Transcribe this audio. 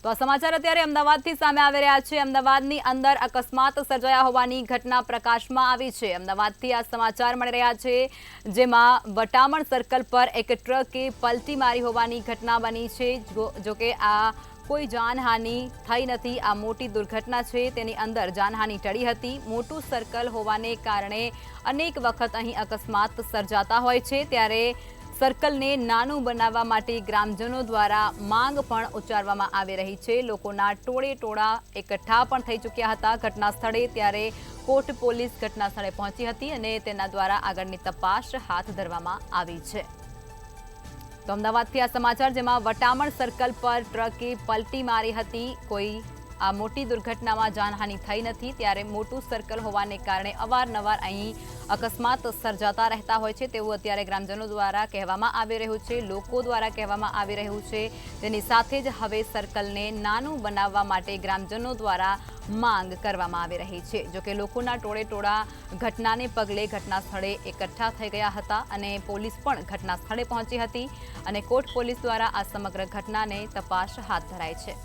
તો આ સમાચાર અત્યારે અમદાવાદથી સામે આવી રહ્યા છે। અમદાવાદની અંદર અકસ્માત સર્જાયા હોવાની ઘટના પ્રકાશમાં આવી છે। અમદાવાદથી આ સમાચાર મળી રહ્યા છે, જેમાં વટામણ સર્કલ પર એક ટ્રકે પલટી મારી હોવાની ઘટના બની છે। જો કે આ કોઈ જાનહાનિ થઈ નથી। આ મોટી દુર્ઘટના છે, તેની અંદર જાનહાનિ ટળી હતી। મોટું સર્કલ હોવાને કારણે અનેક વખત અહીં અકસ્માત સર્જાતા હોય છે, ત્યારે સર્કલને નાનું બનાવવા માટે ગ્રામજનો દ્વારા માંગ પણ ઉચ્ચારવામાં આવી રહી છે। લોકોના ટોળે ટોળા એકઠા પણ થઈ ચૂક્યા હતા ઘટના સ્થળે, ત્યારે કોટ પોલીસ ઘટના સ્થળે પહોંચી હતી અને તેના દ્વારા આગળની તપાસ હાથ ધરવામાં આવી છે। તો અમદાવાદથી આ સમાચાર, જેમાં વટામણ સર્કલ પર ટ્રકે પલટી મારી હતી। કોઈ આ મોટી દુર્ઘટનામાં જાનહાનિ થઈ નથી, ત્યારે મોટું સર્કલ હોવાને કારણે અવારનવાર અહીં અકસ્માત સર્જાતા રહેતા હોય છે, તેવું અત્યારે ગ્રામજનો દ્વારા કહેવામાં આવી રહ્યું છે, લોકો દ્વારા કહેવામાં આવી રહ્યું છે। તેની સાથે જ હવે સર્કલને નાનું બનાવવા માટે ગ્રામજનો દ્વારા માંગ કરવામાં આવી રહી છે। જોકે લોકોના ટોળે ટોળા ઘટનાને પગલે ઘટના સ્થળે એકઠા થઈ ગયા હતા અને પોલીસ પણ ઘટના સ્થળે પહોંચી હતી અને કોટ પોલીસ દ્વારા આ સમગ્ર ઘટનાને તપાસ હાથ ધરાઈ છે।